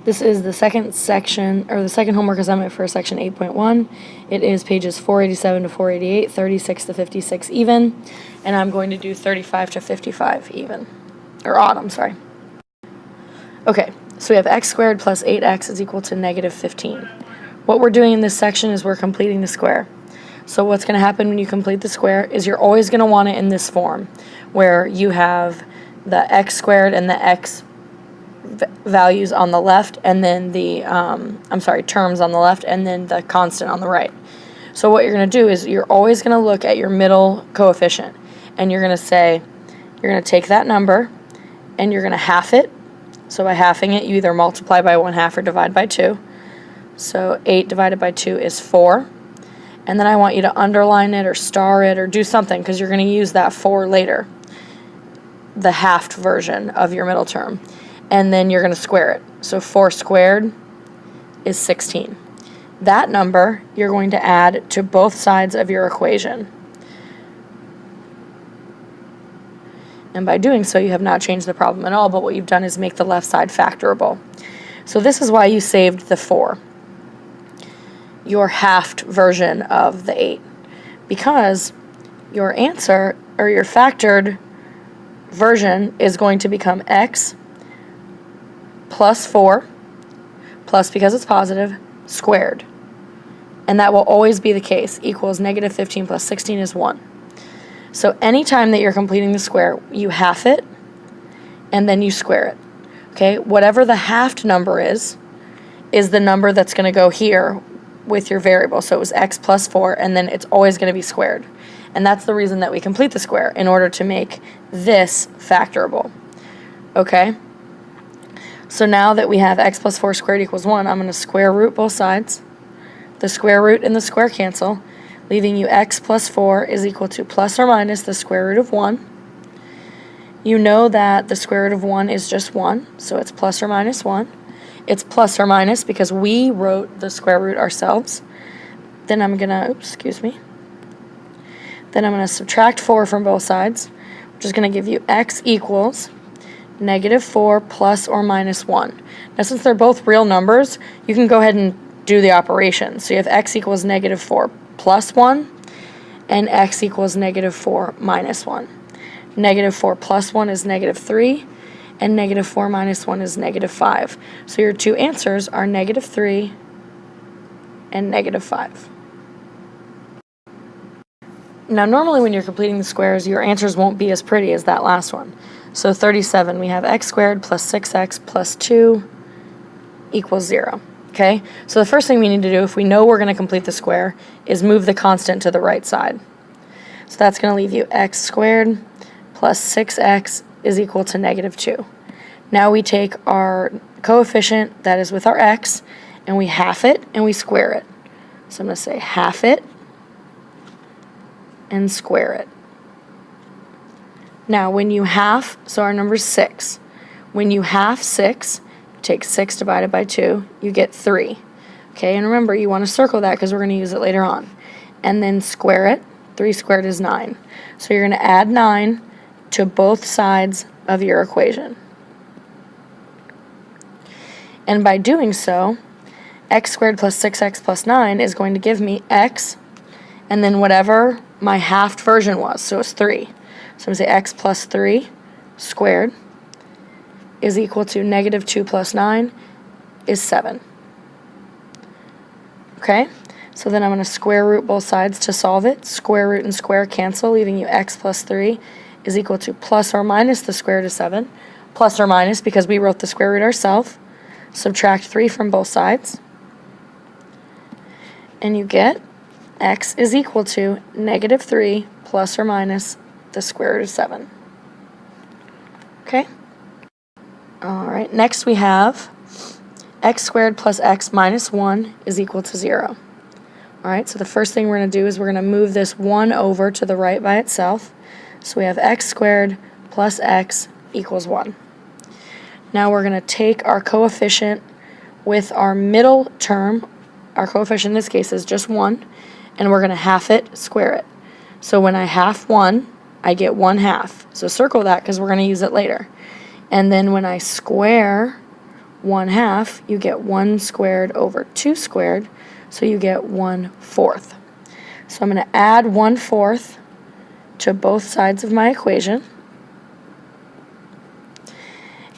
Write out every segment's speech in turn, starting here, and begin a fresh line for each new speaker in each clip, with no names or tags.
This is the second section, or the second homework assignment for section 8.1. It is pages 487 to 488, 36 to 56 even, and I'm going to do 35 to 55 even, or odd, I'm sorry. Okay, so we have x squared plus 8x is equal to negative 15. What we're doing in this section is we're completing the square. So what's going to happen when you complete the square is you're always going to want it in this form, where you have the x squared and the x values on the left, and then the, terms on the left, and then the constant on the right. So what you're going to do is you're always going to look at your middle coefficient, and you're going to say, you're going to take that number, and you're going to half it. So by halving it, you either multiply by 1/2 or divide by 2. So 8 divided by 2 is 4. And then I want you to underline it or star it or do something, because you're going to use that 4 later, the halved version of your middle term. And then you're going to square it. So 4 squared is 16. That number you're going to add to both sides of your equation. And by doing so, you have not changed the problem at all, but what you've done is make the left side factorable. So this is why you saved the 4, your halved version of the 8, because your answer, or your factored version, is going to become x plus 4, plus, because it's positive, squared. And that will always be the case, equals negative 15 plus 16 is 1. So anytime that you're completing the square, you half it, and then you square it. Okay, whatever the halved number is the number that's going to go here with your variable. So it was x plus 4, and then it's always going to be squared. And that's the reason that we complete the square, in order to make this factorable. Okay? So now that we have x plus 4 squared equals 1, I'm going to square root both sides. The square root and the square cancel, leaving you x plus 4 is equal to plus or minus the square root of 1. You know that the square root of 1 is just 1, so it's plus or minus 1. It's plus or minus because we wrote the square root ourselves. Then I'm going to, Then I'm going to subtract 4 from both sides, which is going to give you x equals negative 4 plus or minus 1. Now, since they're both real numbers, you can go ahead and do the operation. So you have x equals negative 4 plus 1, and x equals negative 4 minus 1. Negative 4 plus 1 is negative 3, and negative 4 minus 1 is negative 5. So your two answers are negative 3 and negative 5. Now, normally when you're completing the squares, your answers won't be as pretty as that last one. So 37, we have x squared plus 6x plus 2 equals 0. Okay, so the first thing we need to do, if we know we're going to complete the square, is move the constant to the right side. So that's going to leave you x squared plus 6x is equal to negative 2. Now we take our coefficient that is with our x, and we half it, and we square it. So I'm going to say half it and square it. Now when you half, so our number is 6. When you half 6, take 6 divided by 2, you get 3. Okay, and remember, you want to circle that because we're going to use it later on. And then square it. 3 squared is 9. So you're going to add 9 to both sides of your equation. And by doing so, x squared plus 6x plus 9 is going to give me x, and then whatever my halved version was, so it's 3. So I'm going to say x plus 3 squared is equal to negative 2 plus 9 is 7. Okay, so then I'm going to square root both sides to solve it. Square root and square cancel, leaving you x plus 3 is equal to plus or minus the square root of 7. Plus or minus because we wrote the square root ourselves. Subtract 3 from both sides. And you get x is equal to negative 3 plus or minus the square root of 7. Okay? Alright, next we have x squared plus x minus 1 is equal to 0. Alright, so the first thing we're going to do is we're going to move this 1 over to the right by itself. So we have x squared plus x equals 1. Now we're going to take our coefficient with our middle term. Our coefficient in this case is just 1, and we're going to half it, square it. So when I half 1, I get 1/2. So circle that because we're going to use it later. And then when I square 1/2, you get 1 squared over 2 squared, so you get 1/4. So I'm going to add 1/4 to both sides of my equation.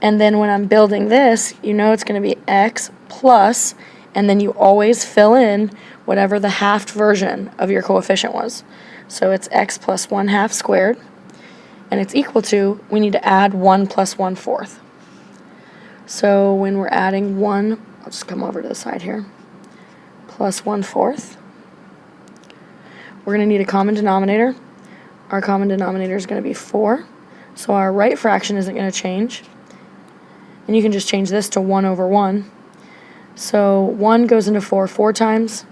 And then when I'm building this, you know it's going to be x plus, and then you always fill in whatever the halved version of your coefficient was. So it's x plus 1/2 squared, and it's equal to, we need to add 1 plus 1/4. So when we're adding 1, I'll just come over to the side here, plus 1/4, we're going to need a common denominator. Our common denominator is going to be 4, so our right fraction isn't going to change. And you can just change this to 1 over 1. So 1 goes into 4 4 times.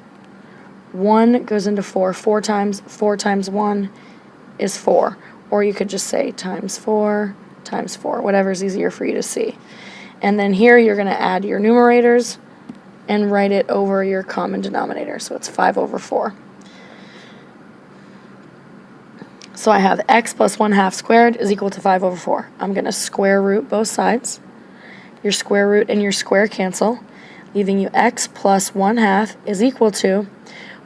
1 goes into 4 4 times. 4 times 1 is 4. Or you could just say times 4 times 4, whatever's easier for you to see. And then here you're going to add your numerators and write it over your common denominator. So it's 5 over 4. So I have x plus 1/2 squared is equal to 5 over 4. I'm going to square root both sides. Your square root and your square cancel, leaving you x plus 1/2 is equal to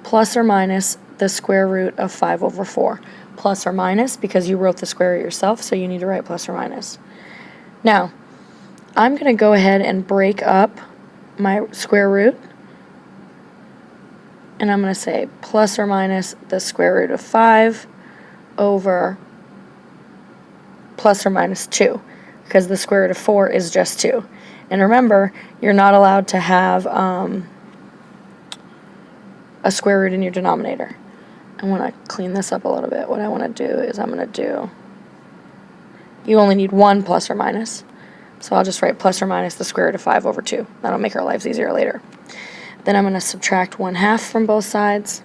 plus or minus the square root of 5 over 4. Plus or minus because you wrote the square root yourself, so you need to write plus or minus. Now, I'm going to go ahead and break up my square root, and I'm going to say plus or minus the square root of 5 over plus or minus 2, because the square root of 4 is just 2. And remember, you're not allowed to have a square root in your denominator. I want to clean this up a little bit. What I want to do is you only need 1 plus or minus. So I'll just write plus or minus the square root of 5 over 2. That'll make our lives easier later. Then I'm going to subtract 1/2 from both sides,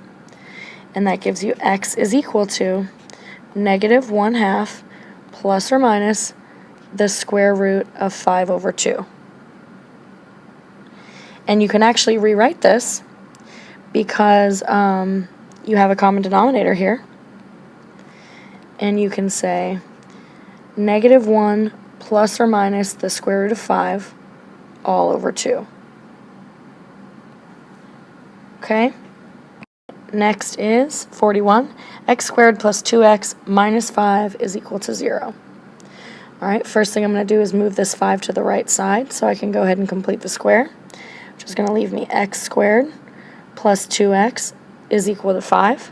and that gives you x is equal to negative 1/2 plus or minus the square root of 5 over 2. And you can actually rewrite this because you have a common denominator here. And you can say negative 1 plus or minus the square root of 5 all over 2. Okay? Next is 41. X squared plus 2x minus 5 is equal to 0. All right, first thing I'm going to do is move this 5 to the right side so I can go ahead and complete the square, which is going to leave me x squared plus 2x is equal to 5.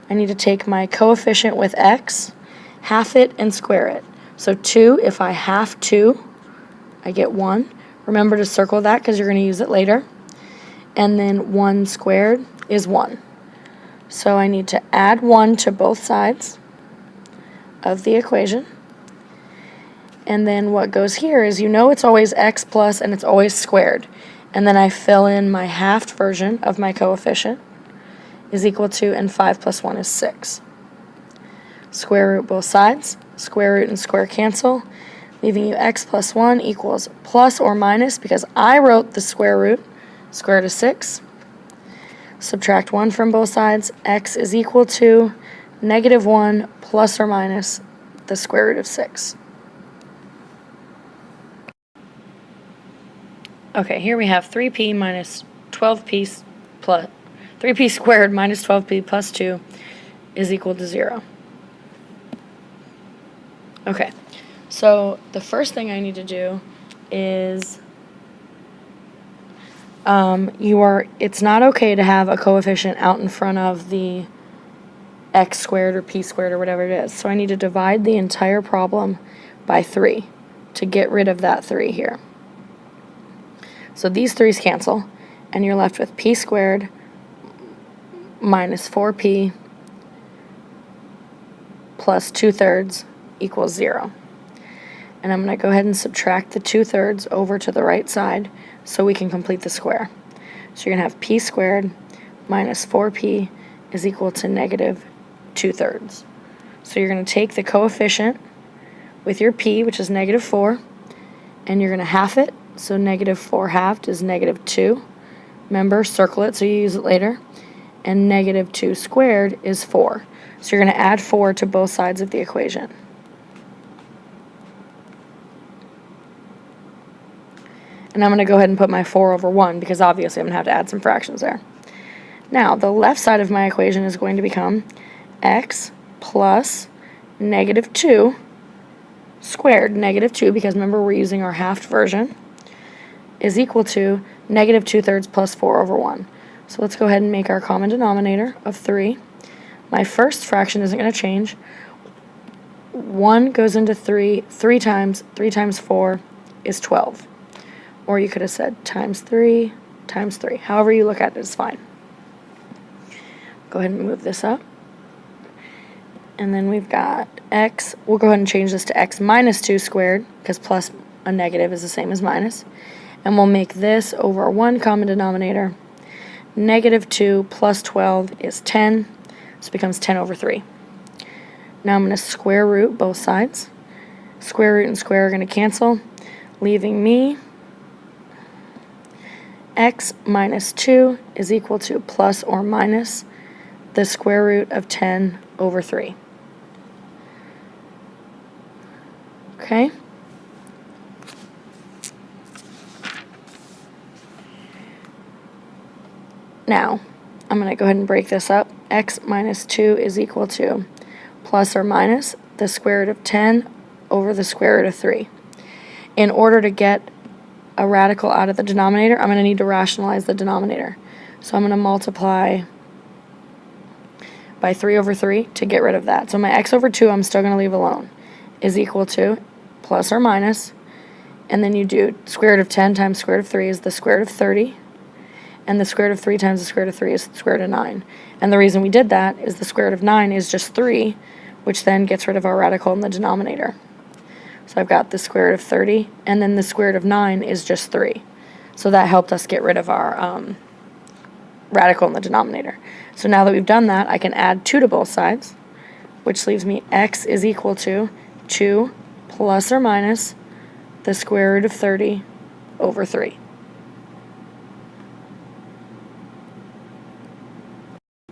I need to take my coefficient with x, half it, and square it. So 2, if I half 2, I get 1. Remember to circle that because you're going to use it later. And then 1 squared is 1. So I need to add 1 to both sides of the equation. And then what goes here is, you know it's always x plus and it's always squared. And then I fill in my halved version of my coefficient is equal to, and 5 plus 1 is 6. Square root both sides. Square root and square cancel, leaving you x plus 1 equals plus or minus, because I wrote the square root, square root of 6. Subtract 1 from both sides. X is equal to negative 1 plus or minus the square root of 6. Okay, here we have 3p minus 12p plus 3p squared minus 12p plus 2 is equal to 0. Okay, so the first thing I need to do is it's not okay to have a coefficient out in front of the x squared or p squared or whatever it is. So I need to divide the entire problem by 3 to get rid of that 3 here. So these 3's cancel, and you're left with p squared minus 4p plus 2/3 equals 0. And I'm going to go ahead and subtract the 2/3 over to the right side so we can complete the square. So you're going to have p squared minus 4p is equal to negative 2/3. So you're going to take the coefficient with your p, which is negative 4, and you're going to half it. So negative 4 halved is negative 2. Remember, circle it so you use it later. And negative 2 squared is 4. So you're going to add 4 to both sides of the equation. And I'm going to go ahead and put my 4 over 1 because obviously I'm going to have to add some fractions there. Now, the left side of my equation is going to become x plus negative 2 squared, negative 2, because remember we're using our halved version, is equal to negative 2/3 plus 4 over 1. So let's go ahead and make our common denominator of 3. My first fraction isn't going to change. 1 goes into 3 times. 3 times 4 is 12. Or you could have said times 3 times 3. However you look at it is fine. Go ahead and move this up. And then we've got x. We'll go ahead and change this to x minus 2 squared, because plus a negative is the same as minus. And we'll make this over 1 common denominator. Negative 2 plus 12 is 10. So it becomes 10 over 3. Now I'm going to square root both sides. Square root and square are going to cancel, leaving me x minus 2 is equal to plus or minus the square root of 10 over 3. Okay? Now, I'm going to go ahead and break this up. X minus 2 is equal to plus or minus the square root of 10 over the square root of 3. In order to get a radical out of the denominator, I'm going to need to rationalize the denominator. So I'm going to multiply by 3 over 3 to get rid of that. So my x over 2 I'm still going to leave alone is equal to plus or minus, and then you do square root of 10 times square root of 3 is the square root of 30, and the square root of 3 times the square root of 3 is the square root of 9. And the reason we did that is the square root of 9 is just 3, which then gets rid of our radical in the denominator. So I've got the square root of 30, and then the square root of 9 is just 3. So that helped us get rid of our radical in the denominator. So now that we've done that, I can add 2 to both sides, which leaves me x is equal to 2 plus or minus the square root of 30 over 3.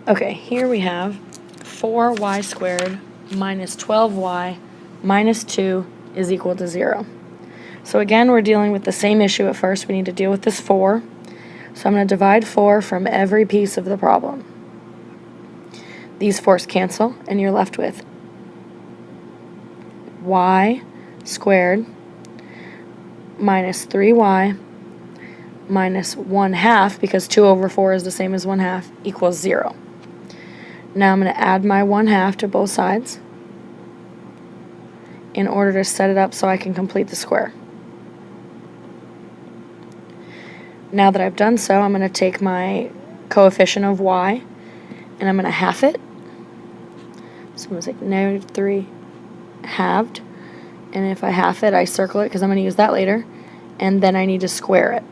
Okay, here we have 4y squared minus 12y minus 2 is equal to 0. So again, we're dealing with the same issue at first. We need to deal with this 4. So I'm going to divide 4 from every piece of the problem. These 4's cancel, and you're left with y squared minus 3y minus 1/2, because 2 over 4 is the same as 1/2, equals 0. Now I'm going to add my 1/2 to both sides in order to set it up so I can complete the square. Now that I've done so, I'm going to take my coefficient of y and I'm going to half it. So I'm going to take negative 3 halved, and if I half it, I circle it because I'm going to use that later, and then I need to square it.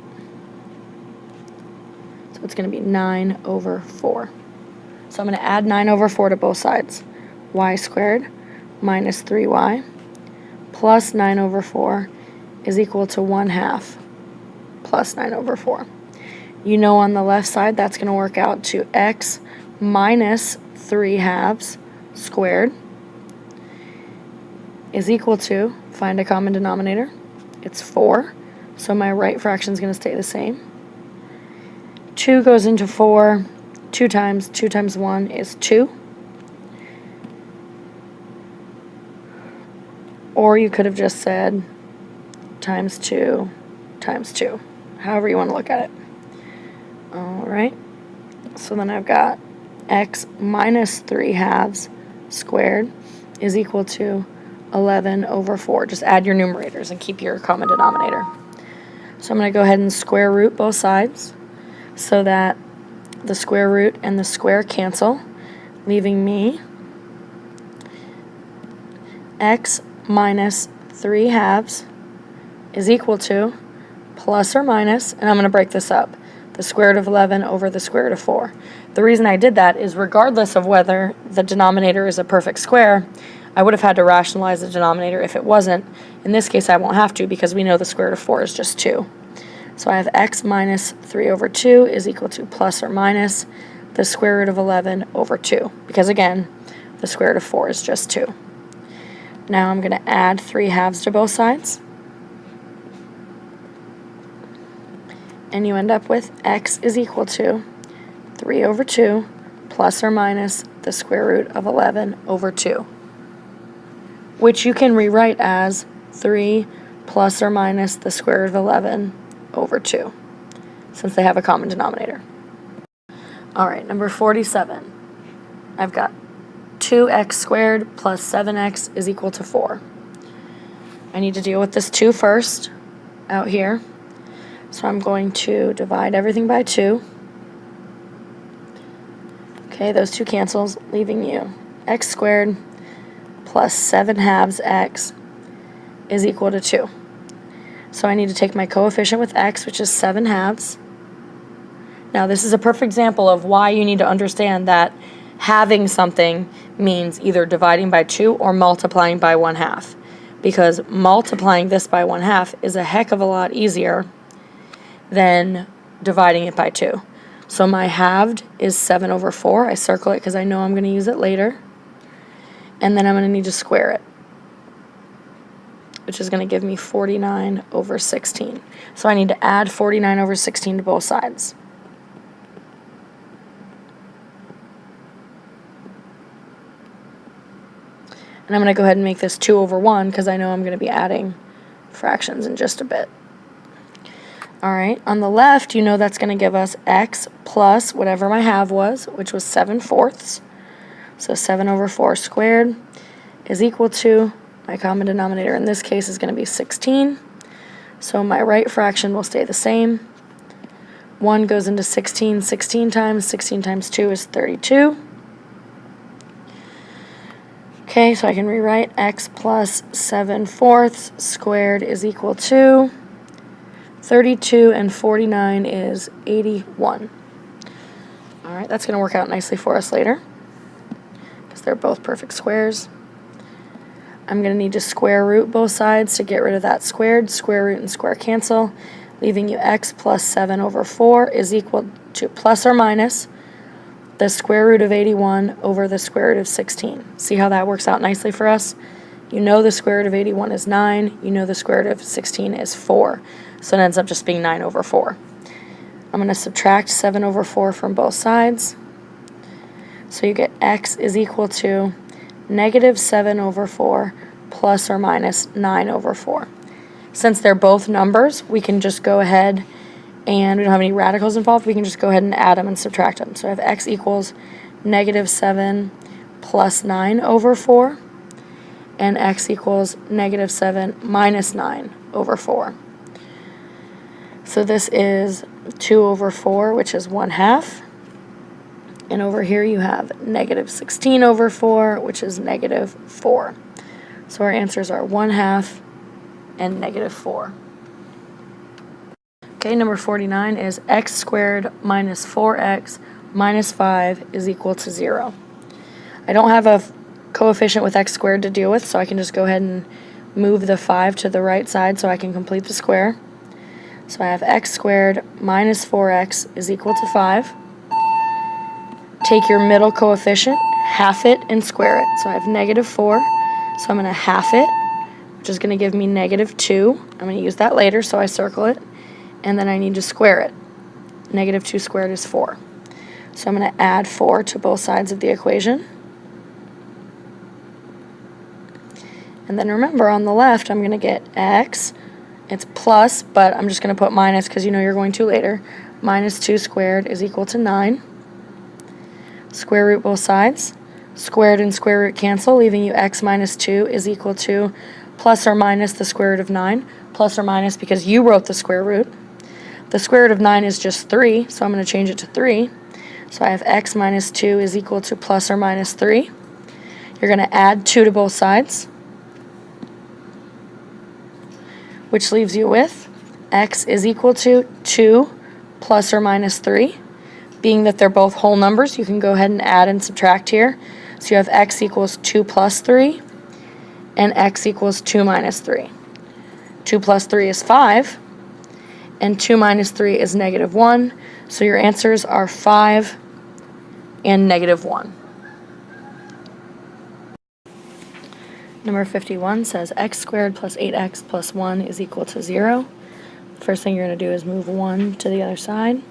So it's going to be 9 over 4. So I'm going to add 9 over 4 to both sides. Y squared minus 3y plus 9 over 4 is equal to 1/2 plus 9 over 4. You know on the left side that's going to work out to x minus 3/2 squared is equal to, find a common denominator, it's 4, so my right fraction is going to stay the same. 2 goes into 4, 2 times 1 is 2. Or you could have just said times 2 times 2, however you want to look at it. Alright, so then I've got x minus 3/2 squared is equal to 11 over 4. Just add your numerators and keep your common denominator. So I'm going to go ahead and square root both sides so that the square root and the square cancel, leaving me x minus 3/2 is equal to plus or minus, and I'm going to break this up, the square root of 11 over the square root of 4. The reason I did that is regardless of whether the denominator is a perfect square, I would have had to rationalize the denominator if it wasn't. In this case, I won't have to because we know the square root of 4 is just 2. So I have x minus 3 over 2 is equal to plus or minus the square root of 11 over 2, because again, the square root of 4 is just 2. Now I'm going to add 3/2 to both sides. And you end up with x is equal to 3 over 2 plus or minus the square root of 11 over 2, which you can rewrite as 3 plus or minus the square root of 11 over 2, since they have a common denominator. All right, number 47. I've got 2x squared plus 7x is equal to 4. I need to deal with this 2 first out here. So I'm going to divide everything by 2. Okay, those 2 cancels, leaving you x squared plus 7 halves x is equal to 2. So I need to take my coefficient with x, which is 7 halves. Now this is a perfect example of why you need to understand that having something means either dividing by 2 or multiplying by 1/2. Because multiplying this by 1/2 is a heck of a lot easier than dividing it by 2. So my halved is 7 over 4. I circle it because I know I'm going to use it later. And then I'm going to need to square it, which is going to give me 49 over 16. So I need to add 49 over 16 to both sides. And I'm going to go ahead and make this 2 over 1 because I know I'm going to be adding fractions in just a bit. All right, on the left, you know that's going to give us x plus whatever my half was, which was 7/4. So 7 over 4 squared is equal to, my common denominator in this case is going to be 16. So my right fraction will stay the same. 1 goes into 16 16 times. 16 times 2 is 32. Okay, so I can rewrite x plus 7/4 squared is equal to 32, and 49 is 81. All right, that's going to work out nicely for us later because they're both perfect squares. I'm going to need to square root both sides to get rid of that squared. Square root and square cancel, leaving you x plus 7 over 4 is equal to plus or minus the square root of 81 over the square root of 16. See how that works out nicely for us? You know the square root of 81 is 9. You know the square root of 16 is 4. So it ends up just being 9 over 4. I'm going to subtract 7 over 4 from both sides. So you get x is equal to negative 7 over 4 plus or minus 9 over 4. Since they're both numbers, we can just go ahead and we don't have any radicals involved. We can just go ahead and add them and subtract them. So I have x equals negative 7 plus 9 over 4. And x equals negative 7 minus 9 over 4. So this is 2 over 4, which is 1/2. And over here you have negative 16 over 4, which is negative 4. So our answers are 1/2 and negative 4. Okay, number 49 is x squared minus 4x minus 5 is equal to 0. I don't have a coefficient with x squared to deal with, so I can just go ahead and move the 5 to the right side so I can complete the square. So I have x squared minus 4x is equal to 5. Take your middle coefficient, half it, and square it. So I have negative 4, so I'm going to half it, which is going to give me negative 2. I'm going to use that later, so I circle it. And then I need to square it. Negative 2 squared is 4. So I'm going to add 4 to both sides of the equation. And then remember, on the left, I'm going to get x. It's plus, but I'm just going to put minus because you know you're going to later. Minus 2 squared is equal to 9. Square root both sides. Squared and square root cancel, leaving you x minus 2 is equal to plus or minus the square root of 9. Plus or minus because you wrote the square root. The square root of 9 is just 3, so I'm going to change it to 3. So I have x minus 2 is equal to plus or minus 3. You're going to add 2 to both sides, which leaves you with x is equal to 2 plus or minus 3. Being that they're both whole numbers, you can go ahead and add and subtract here. So you have x equals 2 plus 3 and x equals 2 minus 3. 2 plus 3 is 5, and 2 minus 3 is negative 1. So your answers are 5 and negative 1. Number 51 says x squared plus 8x plus 1 is equal to 0. First thing you're going to do is move 1 to the other side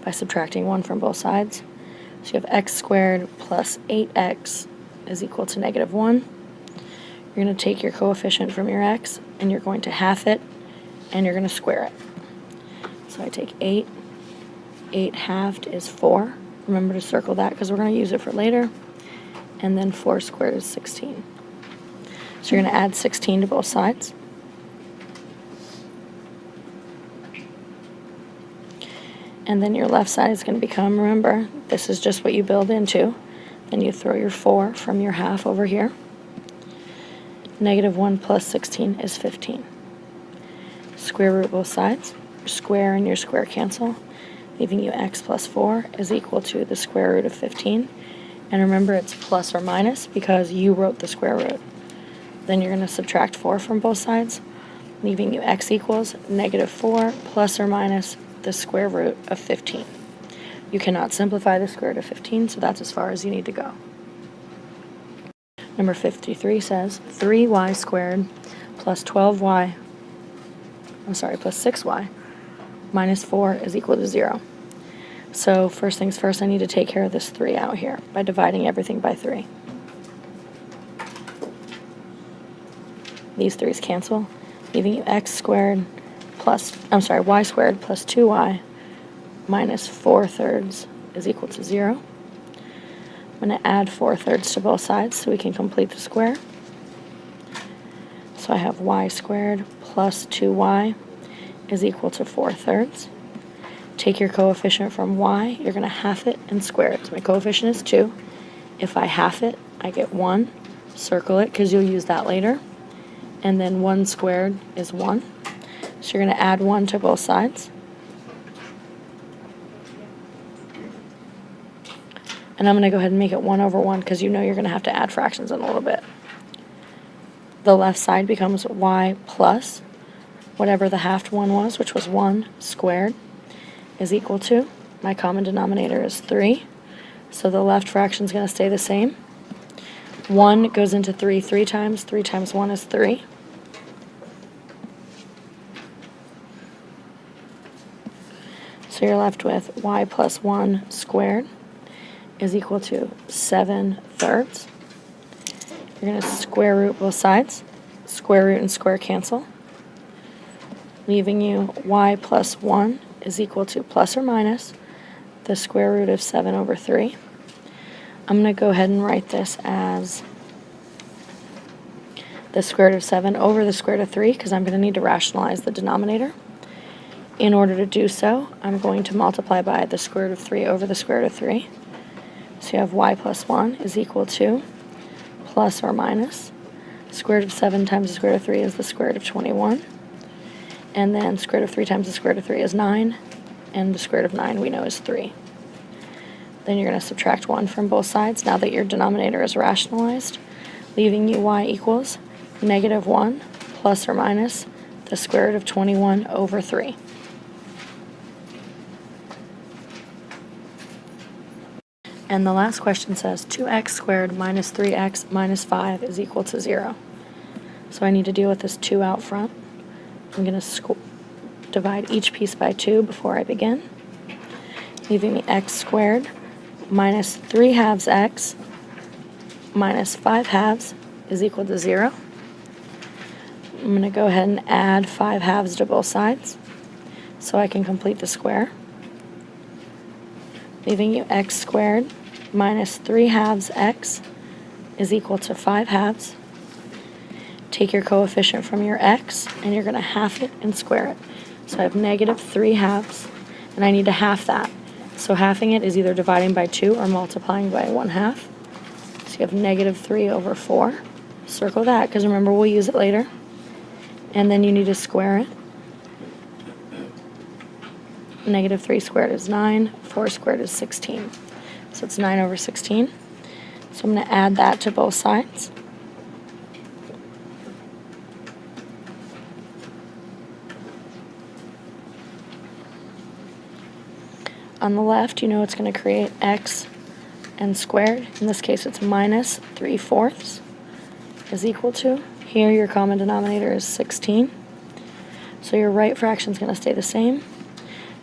by subtracting 1 from both sides. So you have x squared plus 8x is equal to negative 1. You're going to take your coefficient from your x, and you're going to half it, and you're going to square it. So I take 8. 8 halved is 4. Remember to circle that because we're going to use it for later. And then 4 squared is 16. So you're going to add 16 to both sides. And then your left side is going to become, remember, this is just what you build into. Then you throw your 4 from your half over here. Negative 1 plus 16 is 15. Square root both sides. Your square and your square cancel, leaving you x plus 4 is equal to the square root of 15. And remember, it's plus or minus because you wrote the square root. Then you're going to subtract 4 from both sides, leaving you x equals negative 4 plus or minus the square root of 15. You cannot simplify the square root of 15, so that's as far as you need to go. Number 53 says 3y squared plus 12y, plus 6y minus 4 is equal to 0. So first things first, I need to take care of this 3 out here by dividing everything by 3. These 3's cancel, leaving you y squared plus 2y minus 4/3 is equal to 0. I'm going to add 4/3 to both sides so we can complete the square. So I have y squared plus 2y is equal to 4/3. Take your coefficient from y, you're going to half it and square it. So my coefficient is 2. If I half it, I get 1. Circle it because you'll use that later. And then 1 squared is 1. So you're going to add 1 to both sides. And I'm going to go ahead and make it 1 over 1 because you know you're going to have to add fractions in a little bit. The left side becomes y plus whatever the halved one was, which was 1 squared, is equal to, my common denominator is 3. So the left fraction is going to stay the same. 1 goes into 3 3 times. 3 times 1 is 3. So you're left with y plus 1 squared is equal to 7/3. You're going to square root both sides. Square root and square cancel, leaving you y plus 1 is equal to plus or minus the square root of 7/3. I'm going to go ahead and write this as the square root of 7 over the square root of 3 because I'm going to need to rationalize the denominator. In order to do so, I'm going to multiply by the square root of 3 over the square root of 3. So you have y plus 1 is equal to plus or minus square root of 7 times the square root of 3 is the square root of 21. And then square root of 3 times the square root of 3 is 9. And the square root of 9 we know is 3. Then you're going to subtract 1 from both sides now that your denominator is rationalized, leaving you y equals negative 1 plus or minus the square root of 21 over 3. And the last question says 2x squared minus 3x minus 5 is equal to 0. So I need to deal with this 2 out front. I'm going to divide each piece by 2 before I begin, leaving me x squared minus 3 halves x minus 5 halves is equal to 0. I'm going to go ahead and add 5 halves to both sides so I can complete the square, leaving you x squared minus 3 halves x is equal to 5 halves. Take your coefficient from your x, and you're going to half it and square it. So I have negative 3 halves, and I need to half that. So halving it is either dividing by 2 or multiplying by 1/2. So you have negative 3 over 4. Circle that, because remember, we'll use it later. And then you need to square it. Negative 3 squared is 9. 4 squared is 16. So it's 9 over 16. So I'm going to add that to both sides. On the left, you know it's going to create x and squared. In this case, it's minus 3/4 is equal to. Here, your common denominator is 16. So your right fraction is going to stay the same.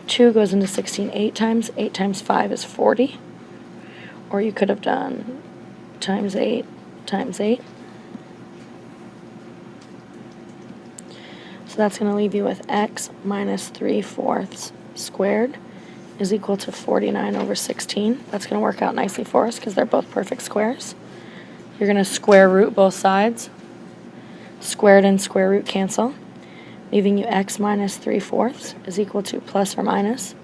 2 goes into 16 8 times. 8 times 5 is 40. Or you could have done times 8 times 8. So that's going to leave you with x minus 3/4 squared is equal to 49 over 16. That's going to work out nicely for us because they're both perfect squares. You're going to square root both sides. Squared and square root cancel, leaving you x minus 3/4 is equal to plus or minus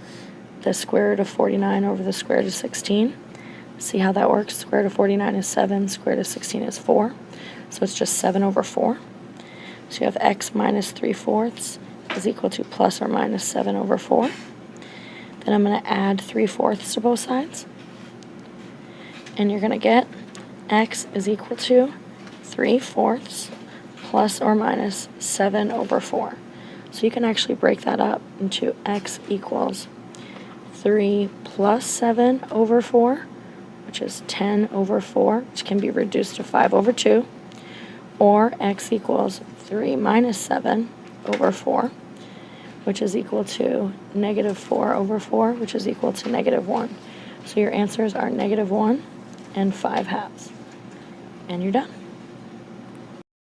the square root of 49 over the square root of 16. See how that works? Square root of 49 is 7, square root of 16 is 4. So it's just 7 over 4. So you have x minus 3/4 is equal to plus or minus 7 over 4. Then I'm going to add 3/4 to both sides. And you're going to get x is equal to 3/4 plus or minus 7 over 4. So you can actually break that up into x equals 3 plus 7 over 4, which is 10 over 4, which can be reduced to 5 over 2, or x equals 3 minus 7 over 4, which is equal to negative 4 over 4, which is equal to negative 1. So your answers are negative 1 and 5/2. And you're done.